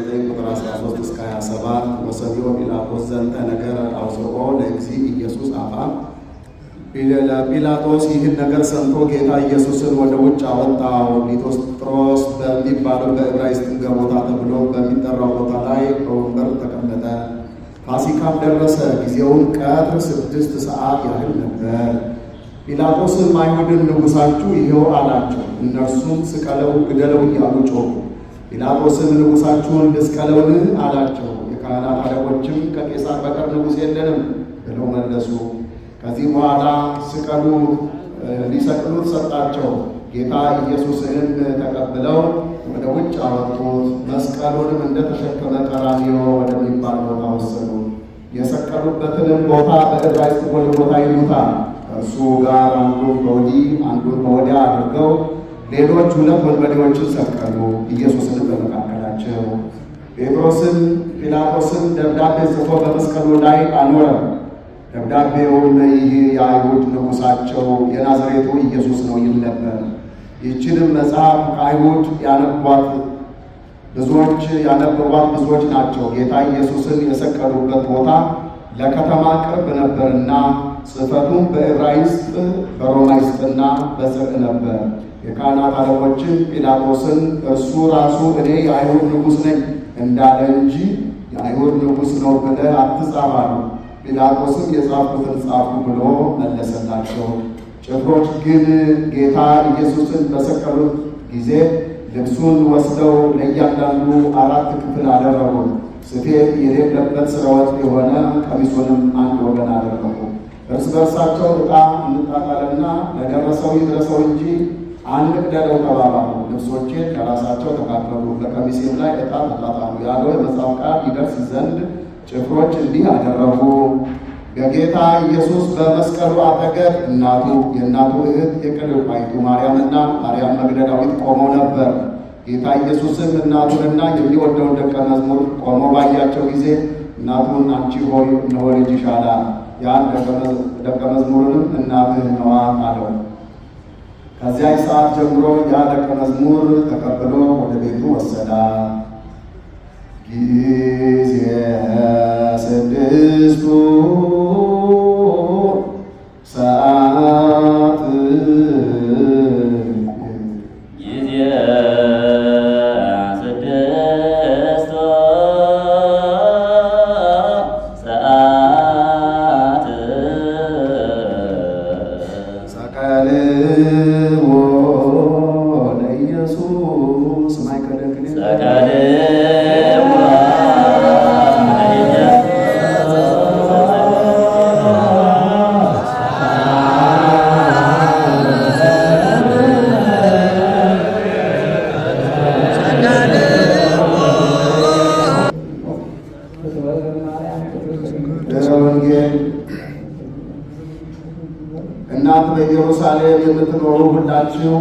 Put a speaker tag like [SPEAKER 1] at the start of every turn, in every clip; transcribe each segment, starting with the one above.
[SPEAKER 1] ቁጥር 13 እስከ 27 ወሰቢዮ ጲላጦስ ዘንተ ነገር አውስኦ ለእግዚእ ኢየሱስ አፋ። ጲላጦስ ይህን ነገር ሰምቶ ጌታ ኢየሱስን ወደ ውጭ አወጣው። ሊቶስጥሮስ በሚባለው በዕብራይስጥ ገቦታ ተብሎ በሚጠራው ቦታ ላይ በወንበር ተቀመጠ። ፋሲካም ደረሰ። ጊዜውን ቀትር 6 ሰዓት ያህል ነበር። ጲላጦስም አይሁድን ንጉሣችሁ ይኸው አላቸው። እነርሱም ስቀለው፣ ግደለው እያሉ ጮኹ። ጲላጦስም ንጉሣችሁን ልስቀለውን አላቸው። የካህናት አለቆችም ከቄሳር በቀር ንጉሥ የለንም ብለው መለሱ። ከዚህ በኋላ ሊሰቅሉት ሰጣቸው። ጌታ ኢየሱስንም ተቀብለው ወደ ውጭ አወጡት። መስቀሉንም እንደተሸከመ ቀራንዮ ወደሚባል ቦታ ወሰዱ። የሰቀሉበትንም ቦታ በዕብራይስጥ ጎልጎታ ይሉታል። ከእርሱ ጋር አንዱን በወዲህ አንዱን በወዲያ አድርገው ሌሎች 2 ወንበዴዎችን ሰቀሉ፣ ኢየሱስንም በመካከላቸው። ጲላጦስም ደብዳቤ ጽፎ በመስቀሉ ላይ አኖረ። ደብዳቤውም ይህ የአይሁድ ንጉሣቸው የናዝሬቱ ኢየሱስ ነው ይል ነበር። ይህችንም መጽሐፍ ከአይሁድ ያነበቧት ብዙዎች ናቸው። ጌታ ኢየሱስን የሰቀሉበት ቦታ ለከተማ ቅርብ ነበርና ጽሕፈቱም በዕብራይስጥ በሮማይስጥና በጽርዕ ነበር። የካህናት አለቆችም ጲላጦስን እርሱ ራሱ እኔ የአይሁድ ንጉሥ ነኝ እንዳለ እንጂ የአይሁድ ንጉሥ ነው ብለህ አትጻፍ አሉ። ጲላጦስም የጻፍኩትን ጻፉ ብሎ መለሰላቸው። ጭፍሮች ግን ጌታ ኢየሱስን በሰቀሉት ጊዜ ልብሱን ወስደው ለእያንዳንዱ 4 ክፍል አደረጉ። ስፌት የሌለበት ስረወጥ የሆነ ቀሚሱንም አንድ ወገን አደረጉ። እርስ በርሳቸው ዕጣ እንጣጣልና ለደረሰው ይድረሰው እንጂ አንግደለው ተባባሉ። ልብሶቼን ከራሳቸው ተካፈሉ፣ በቀሚሴም ላይ ዕጣ ተጣጣሉ ያለው የመጽሐፍ ቃል ይደርስ ዘንድ ጭፍሮች እንዲህ አደረጉ። በጌታ ኢየሱስ በመስቀሉ አጠገብ የእናቱ እህት የቀለዮጳይቱ ማርያምና ማርያም መግደላዊት ቆመው ነበር። ጌታ ኢየሱስም እናቱንና የሚወደውን ደቀ መዝሙር ቆመው ባያቸው ጊዜ እናቱን አንቺ ሆይ እነሆ ልጅሽ አላት። ያን ደቀ መዝሙርንም እናትህ ነዋ አለው። ከዚያ ሰዓት ጀምሮ ያ ደቀ መዝሙር ተቀብሎ ወደ ቤቱ ወሰዳት። ጊዜ 6 ሰዓት ሰቀልዎ ለኢየሱስ ማይከለክል ወንጌል እናንተ በኢየሩሳሌም የምትኖሩ ሁላችሁ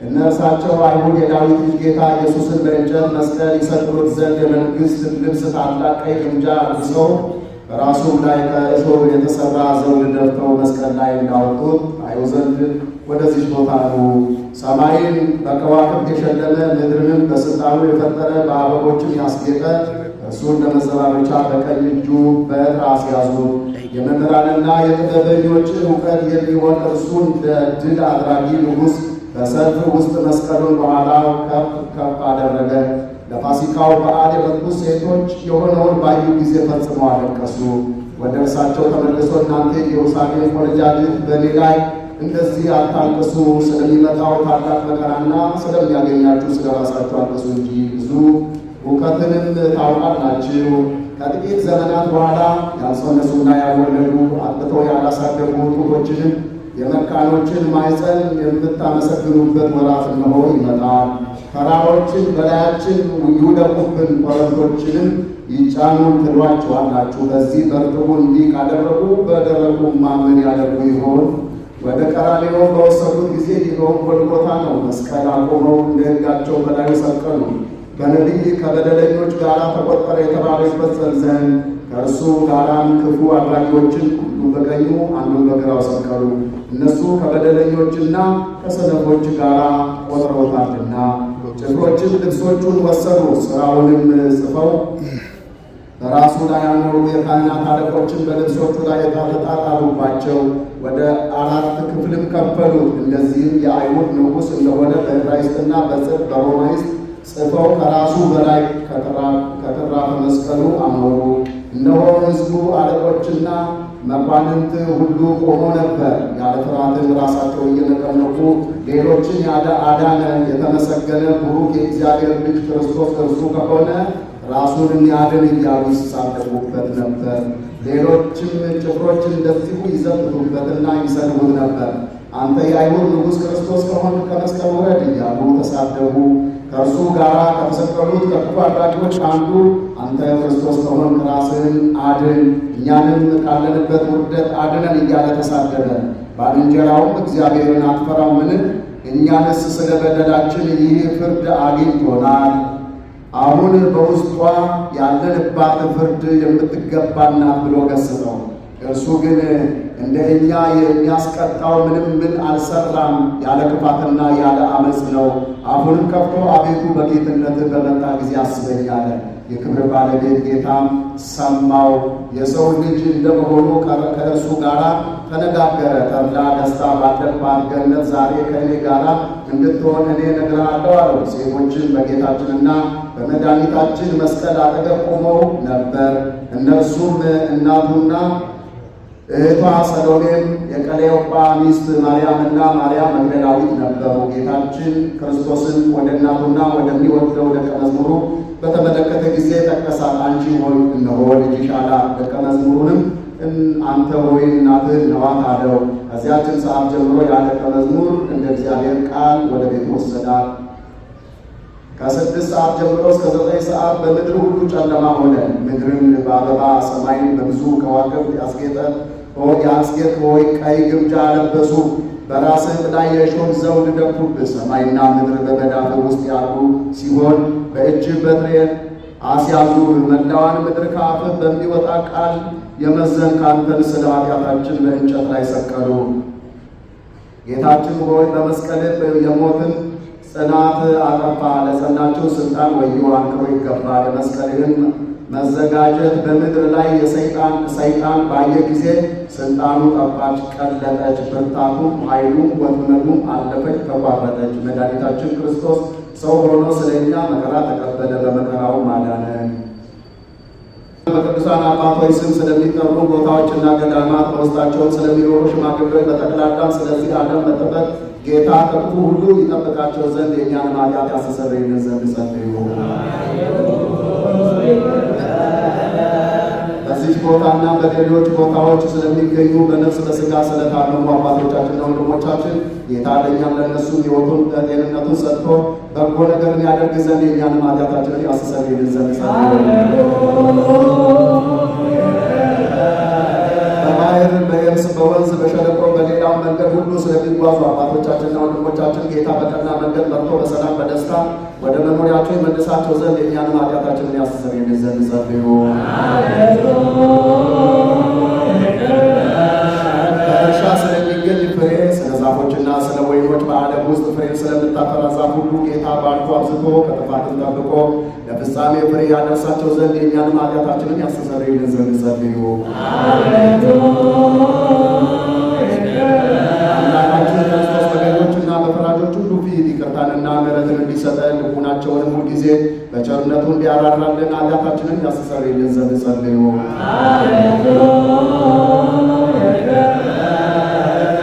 [SPEAKER 1] እነርሳቸው አይሁድ የዳዊት ልጅ ጌታ ኢየሱስን በእንጨት መስቀል ይሰቅሉት ዘንድ የመንግሥት ልብስ ታላቅ ቀይ ግምጃ አልብሰው በራሱም ላይ ከእሾህ የተሠራ ዘውድ ደፍተው መስቀል ላይ እንዳወጡት አዩ ዘንድ ወደዚህ ቦታ ነው። ሰማይን በከዋክብት የሸለመ ምድርንም በሥልጣኑ የፈጠረ በአበቦችም ያስጌጠ እርሱን ለመዘባበቻ በቀኝ እጁ በትር አስያዙት። የመምህራንና የጥበበኞችን እውቀት የሚሆን እርሱን ድል አድራጊ ንጉሥ በሰልፍ ውስጥ መስቀሉን በኋላው ከፍ ከፍ አደረገ። ለፋሲካው በዓል የመጡት ሴቶች የሆነውን ባዩ ጊዜ ፈጽመው አለቀሱ። ወደ እርሳቸው ተመልሶ እናንተ ኢየሩሳሌም ቆነጃጅት በእኔ ላይ እንደዚህ አታልቅሱ፣ ስለሚመጣው ታላቅ መከራና ስለሚያገኛችሁ ስለ ራሳችሁ አልቅሱ እንጂ ብዙ እውቀትንም ታውቃላችሁ። ከጥቂት ዘመናት በኋላ ያልጸነሱና ያልወለዱ አጥብተው ያላሳደጉ ጡቶችንም የመካኖችን ማኅፀን የምታመሰግኑበት ወራት እነሆ ይመጣል። ተራሮችን በላያችን ይውደቁብን፣ ኮረብቶችንም ይጫኑን ትሏቸዋላችሁ። በዚህ በርትቡ እንዲህ ካደረጉ በደረቁማ ምን ያደርጉ ይሆን? ወደ ቀራንዮ በወሰዱት ጊዜ ይኸውም ጎልጎታ ነው። መስቀል አቆመው እንደ ሕጋቸው በላዩ ሰቀሉ። በነቢይ ከበደለኞች ጋር ተቆጠረ የተባለው ይፈጸም ዘንድ ከእርሱ ጋራም ክፉ አድራጊዎችን ሁሉ በቀኙ አንዱን በግራው ሰቀሉ። እነሱ ከበደለኞችና ከሰነፎች ጋር ቆጥረውታልና። ጭፍሮችም ልብሶቹን ወሰዱ፣ ሥራውንም ጽፈው በራሱ ላይ ያኖሩ። የካህናት አለቆችን በልብሶቹ ላይ ተጣጣሉባቸው፣ ወደ 4 ክፍልም ከፈሉት። እንደዚህም የአይሁድ ንጉሥ እንደሆነ በዕብራይስጥና በጽድቅ በሮማይስጥ ጽፈው ከራሱ በላይ ከትራፈ መስቀሉ አኖሩ። እነሆ ሕዝቡ አለቆችና መኳንንት ሁሉ ቆሞ ነበር። ያለ ፍርሃትም ራሳቸው እየነቀነቁ ሌሎችን አዳነ፣ የተመሰገነ ቡሩክ የእግዚአብሔር ልጅ ክርስቶስ እርሱ ከሆነ ራሱን ያድን እያሉ ይሳለቁበት ነበር። ሌሎችም ጭፍሮች እንደዚሁ ይዘብቱበትና ይሰድቡት ነበር። አንተ የአይሁድ ንጉሥ ክርስቶስ ከሆንክ ከመስቀል ውረድ እያሉ ተሳደቡ። ከእርሱ ጋር ከተሰቀሉት ከክፉ አድራጊዎች አንዱ አንተ ክርስቶስ ከሆንክ ራስህን አድን፣ እኛንም ካለንበት ውርደት አድነን እያለ ተሳደበ። ባልንጀራውም እግዚአብሔርን አትፈራምን? እኛንስ ስለ በደላችን ይህ ፍርድ አግኝቶናል። አሁን በውስጧ ያለንባት ፍርድ የምትገባ ናት ብሎ ገሰጸው። እርሱ ግን እንደ እኛ የሚያስቀጣው ምን አልሰራም፣ ያለ ክፋትና ያለ አመፅ ነው። አፉንም ከፍቶ አቤቱ በጌትነት በመጣ ጊዜ አስበኝ አለ። የክብር ባለቤት ጌታም ሰማው። የሰው ልጅ እንደመሆኑ ከእርሱ ጋር ተነጋገረ። ተድላ ደስታ ባለባት ገነት ዛሬ ከእኔ ጋር እንድትሆን እኔ እነግርሃለሁ አለው። ሴቶችን በጌታችንና በመድኃኒታችን መስቀል አጠገብ ቆመው ነበር። እነርሱም እናቱና እህቷ ሰሎሜም የቀሌዮጳ ሚስት ማርያምና ማርያም መግደላዊት ነበሩ። ጌታችን ክርስቶስን ወደ እናቱና ወደሚወደው ደቀ መዝሙሩ በተመለከተ ጊዜ ጠቀሳት። አንቺ ሆይ እነሆ ልጅሽ አላት። ደቀ መዝሙሩንም አንተ ሆይ እናትህ ነዋት አለው። ከዚያችን ሰዓት ጀምሮ ያ ደቀ መዝሙር እንደ እግዚአብሔር ቃል ወደ ቤቱ ወሰዳት። ከ6 ሰዓት ጀምሮ እስከ 9 ሰዓት በምድር ሁሉ ጨለማ ሆነ። ምድርን በአበባ ሰማይን በብዙ ከዋክብት ያስጌጥ ሆይ ቀይ ግምጃ አለበሱ። በራስህም ላይ የእሾህ ዘውድ ደፉብህ። ሰማይና ምድር በመዳፍ ውስጥ ያሉ ሲሆን በእጅ በትሬን አስያዙ። መላዋን ምድር ከአፍህ በሚወጣ ቃል የመዘንክ አንተን ስለ ኃጢአታችን በእንጨት ላይ ሰቀሉ። ጌታችን ሆይ በመስቀልህ የሞትን ጽናት አጠፋ። ለጸናችው ስልጣን ወዮ አንክሮ ይገባል። የመስቀልህን መዘጋጀት በምድር ላይ ሰይጣን ባየ ጊዜ ስልጣኑ ጠፋች፣ ቀለጠች። ብርታቱም ኃይሉም ወጥመዱም አለፈች፣ ተቋረጠች። መድኃኒታችን ክርስቶስ ሰው ሆኖ ስለኛ መከራ ተቀበለ፣ በመከራውም አዳነን። በቅዱሳን አባቶች ስም ስለሚጠሩ ቦታዎችና ገዳማት በውስጣቸውን ስለሚኖሩ ሽማግሌዎች በጠቅላላም ስለዚህ ዓለም መጠበቅ ጌታ ከክፉ ሁሉ ይጠብቃቸው ዘንድ የእኛን ኃጢአት ያስተሰርይልን ዘንድ ጸልዩ። በዚህ ቦታና በሌሎች ቦታዎች ስለሚገኙ በነፍስ በሥጋ ስለታመሙ አባቶቻችንና ወንድሞቻችን ጌታ ለእኛም ለእነሱም ሕይወቱን ጤንነቱን ሰጥቶ በጎ ነገርን ያደርግ ዘንድ የእኛንም ኃጢአታችንን ያስተሰርይልን ዘንድ ጸልዩ። በባህር በየብስ በወንዝ በሸለቆ በሌላው መንገድ ሁሉ ስለሚጓዙ አባቶቻችንና ወንድሞቻችን ጌታ በቀና መንገድ መርቶ በሰላም በደስታ ወደ መኖሪያቸው ይመልሳቸው ዘንድ የእኛንም ኃጢአታችንን ያስተሰርይልን ዘንድ ጸልዩ። ከእርሻ ስለሚገኝ ፍሬ ስለ ዛፎችና ስለ ወይኖች በዓለም ውስጥ ፍሬን ስለምታፈራ ዛፍ ሁሉ ጌታ ባርኮ አብዝቶ ከጥፋትን ጠብቆ ለፍጻሜ ፍሬ ያደርሳቸው ዘንድ የእኛንም ኃጢአታችንን ያስተሰርይልን ዘንድ ጸልዩ። አምላካችን ክርስቶስ በገዦችና በፈራጆች ሁሉ ፊት ይቅርታንና ምሕረትን እንዲሰጠን ልቡናቸውንም ሁልጊዜ በቸርነቱ እንዲያራራልን ኃጢአታችንን ያስተሰርይልን ዘንድ ጸልዩ።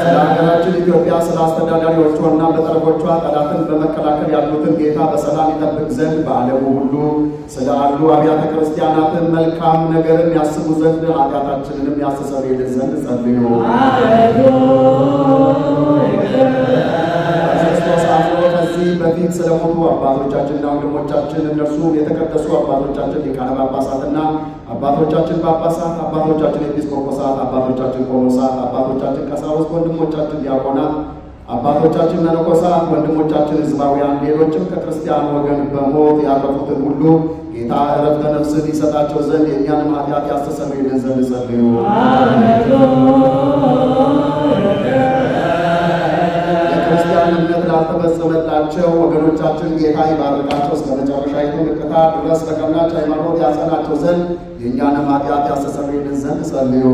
[SPEAKER 1] ስለ ሀገራችን ኢትዮጵያ ስለ አስተዳዳሪዎቿና በጠረፎቿ ጠላትን በመከላከል ያሉትን ጌታ በሰላም ይጠብቅ ዘንድ በዓለሙ ሁሉ ስለ አሉ አብያተ ክርስቲያናትን መልካም ነገርን ያስቡ ዘንድ ኃጢአታችንንም ያስተሰርይልን ዘንድ ጸልዩ። ክርስቶስ አፍሮ ከዚህ በፊት ስለሞቱ አባቶቻችንና ወንድሞቻችን እነርሱም የተቀደሱ አባቶቻችን ሊቃነ ጳጳሳትና አባቶቻችን ጳጳሳት፣ አባቶቻችን ኤጲስቆጶሳት፣ አባቶቻችን ቆሞሳት፣ አባቶቻችን ቀሳውስት፣ ወንድሞቻችን ዲያቆናት፣ አባቶቻችን መነኮሳት፣ ወንድሞቻችን ሕዝባውያን፣ ሌሎችም ከክርስቲያን ወገን በሞት ያረፉትን ሁሉ ጌታ ዕረፍተ ነፍስን ይሰጣቸው ዘንድ የእኛንም ኃጢአት ያስተሰርይልን ዘንድ ጸልዩ። የክርስቲያን ክርስቲያን እምነት ላልተፈጸመላቸው ወገኖቻችን ጌታ ይባርካቸው፣ እስከ መጨረሻይቱ ምልክታ ድረስ በቀናች ሃይማኖት ያጸናቸው ዘንድ የእኛንም ኃጢአት ያስተሰርይልን ዘንድ ጸልዩ።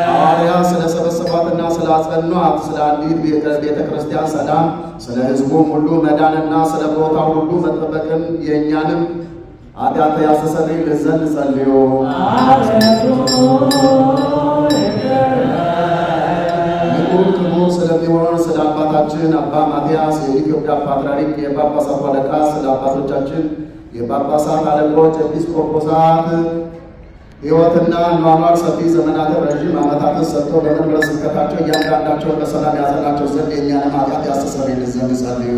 [SPEAKER 1] ሐዋርያት ስለሰበሰቧትና ስላጸኗት ስለ አንዲት ቤተ ክርስቲያን ሰላም፣ ስለ ሕዝቡም ሁሉ መዳንና ስለ ቦታው ሁሉ መጠበቅን የእኛንም ኃጢአት ያስተሰርይልን ዘንድ ጸልዩ። ክቡር ስለሚሆን ስለ አባታችን አባ ማትያስ የኢትዮጵያ ፓትርያርክ የጳጳሳት አለቃ፣ ስለ አባቶቻችን የጳጳሳት አለቆች ኤጲስቆጶሳት ሕይወትና ኗኗር ሰፊ ዘመናትን ረዥም ዓመታትን ሰጥቶ በመንበረ ስብከታቸው እያንዳንዳቸውን በሰላም ያጸናቸው ዘንድ የእኛንም ኃጢአት ያስተሰርይልን ዘንድ ጸልዩ።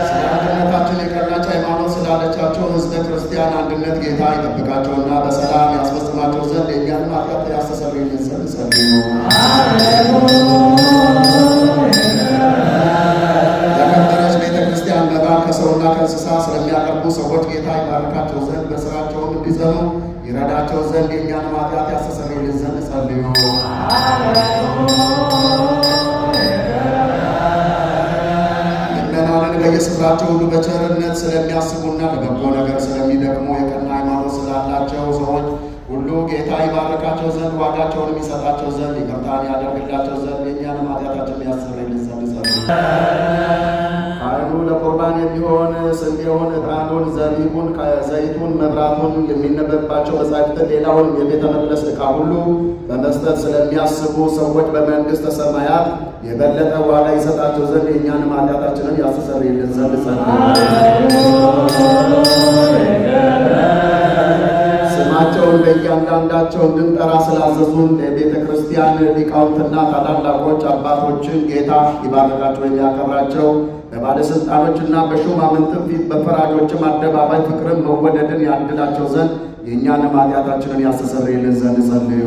[SPEAKER 1] ስለ አንድነታችን የቀናች ሃይማኖት ስላለቻቸው ሕዝበ ክርስቲያን አንድነት ጌታ ይጠብቃቸውና በሰላም ያስፈጽማቸው ዘንድ የእኛንም ኃጢአት ያስተሰርይልን ዘንድ ጸልዩ። የከበረች ቤተ ክርስቲያን መባን ከሰውና ከእንስሳ ስለሚያቀርቡ ሰዎች ጌታ ይባርካቸው ዘንድ በሥራቸውም እንዲጸኑ ይረዳቸው ዘንድ የእኛንም ኃጢአት ያስተሰርይልን ዘንድ ጸልዩ። ምእመናንን በየስፍራቸው ሁሉ በቸርነት ስለሚያስቡና ለበጎ ነገር ስለሚደክሙ የቀና ሃይማኖት ስላላቸው ሰዎች ሁሉ ጌታ ይባርካቸው ዘንድ ዋጋቸውንም ይሰጣቸው ዘንድ ይቅርታን ያደርግላቸው ዘንድ የእኛንም ኃጢአታችንን ያስተሰርይልን ዘንድ ጸልዩ። ካህኑ ለቁርባን የሚሆን ስንዴውን፣ ዕጣኑን፣ ዘቢቡን፣ ዘይቱን፣ መብራቱን የሚነበብባቸው መጻሕፍትን ሌላውን የቤተ መቅደስ ዕቃ ሁሉ በመስጠት ስለሚያስቡ ሰዎች በመንግሥተ ሰማያት የበለጠ ዋጋ ይሰጣቸው ዘንድ የእኛንም ኃጢአታችንን ያስተሰርይልን ዘንድ ጸልዩ። ስማቸውን በእያንዳንዳቸው እንድንጠራ ስላዘዙን የቤተ ክርስቲያን ሊቃውንትና ታላላቆች አባቶችን ጌታ ይባርካቸው፣ የሚያከብራቸው በባለሥልጣኖችና በሹማምንትም ፊት በፈራጆችም አደባባይ ፍቅርን መወደድን ያድላቸው ዘንድ የእኛንም ኃጢአታችንን ያስተሰርይልን ዘንድ ጸልዩ።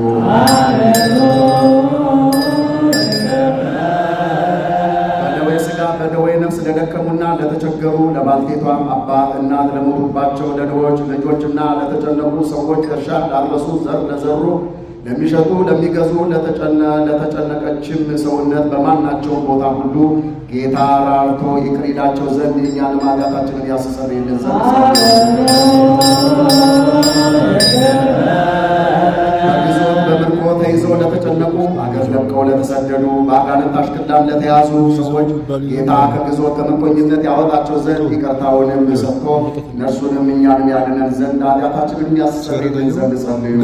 [SPEAKER 1] በደዌ ሥጋ በደዌ ነፍስ ለደከሙና ለተቸገሩ ለባልቴቷም አባት እናት ለሞቱባቸው ለድሆች ልጆችና ለተጨነቁ ሰዎች እርሻ ላረሱ ዘር ለዘሩ ለሚሸጡ ለሚገዙ ለተጨነቀችም ሰውነት በማናቸውም ቦታ ሁሉ ጌታ ራርቶ ይቅር ይላቸው ዘንድ የእኛንም ኃጢአታችንን ያስተሰርይልን ዘንድ በግዞት በምርኮ ተይዘው ለተጨነቁ አገር ለቀው ለተሰደዱ በአጋንንት አሽክላም ለተያዙ ሰዎች ጌታ ከግዞት ከምርኮኝነት ያወጣቸው ዘንድ ይቅርታውንም ሰጥቶ እነርሱንም እኛንም ያድነን ዘንድ ኃጢአታችንን ያስተሰርይልን ዘንድ ጸልዩ።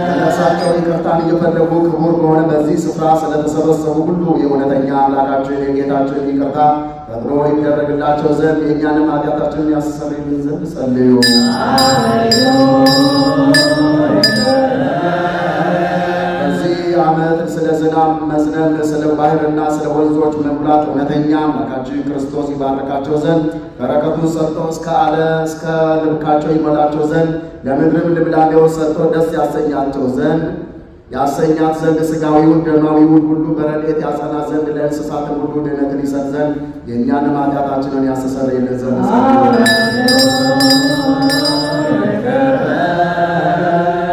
[SPEAKER 1] ለነፍሳቸው ይቅርታን እየፈለጉ ክቡር በሆነ በዚህ ስፍራ ስለተሰበሰቡ ሁሉ የእውነተኛ አምላካችን የጌታችን ይቅርታ ፈጥኖ ይደረግላቸው ዘንድ የእኛንም ኃጢአታችንን ያስተሰርይልን ዘንድ ጸልዩ። በዚህ ዓመት ስለ ዝናብ መዝነብ፣ ስለ ባሕርና ስለ ወንዞች መሙላት እውነተኛ አምላካችን ክርስቶስ ይባርካቸው ዘንድ በረከቱን ሰጥቶ እስከ ልብካቸው ይሞላቸው ዘንድ ለምድርም ልምላሜውን ሰጥቶ ደስ ያሰኛት ዘንድ ሥጋዊውን ደማዊውን ሁሉ በረድኤት ያጸና ዘንድ ለእንስሳትም ሁሉ ድኅነትን ይሰጥ ዘንድ የእኛንም ኃጢአታችንን ያስተሰርይልን ዘንድ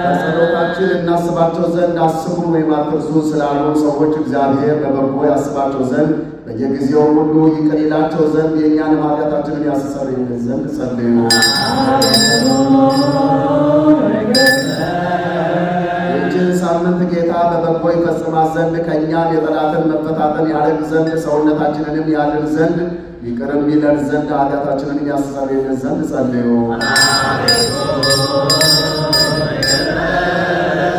[SPEAKER 1] በጸሎታችን እናስባቸው ዘንድ አስቡን ወይም አትርሱን ስላሉ ሰዎች እግዚአብሔር በበጎ ያስባቸው ዘንድ በየጊዜው ሁሉ ይቅር ይላቸው ዘንድ የእኛንም ኃጢአታችንን ያስተሰርይልን ዘንድ ጸልዩ። ይህችን ሳምንት ጌታ በበጎ ይፈጽማት ዘንድ ከእኛም የጠላትን መፈታተን ያደርግ ዘንድ ሰውነታችንንም ያድን ዘንድ ይቅርም ይለን ዘንድ ኃጢአታችንን ያስተሰርይልን ዘንድ ጸልዩ።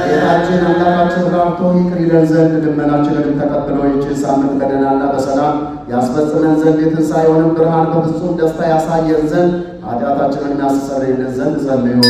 [SPEAKER 1] ጌታችን አምላካችን ራርቶ ይቅር ይለን ዘንድ ልመናችንንም ተቀብሎ ይህችን ሳምንት በደህናና በሰላም ያስፈጽመን ዘንድ የትንሣኤውንም ብርሃን በፍጹም ደስታ ያሳየን ዘንድ ኃጢአታችንን ያስተሰርይልን ዘንድ ጸልዩ።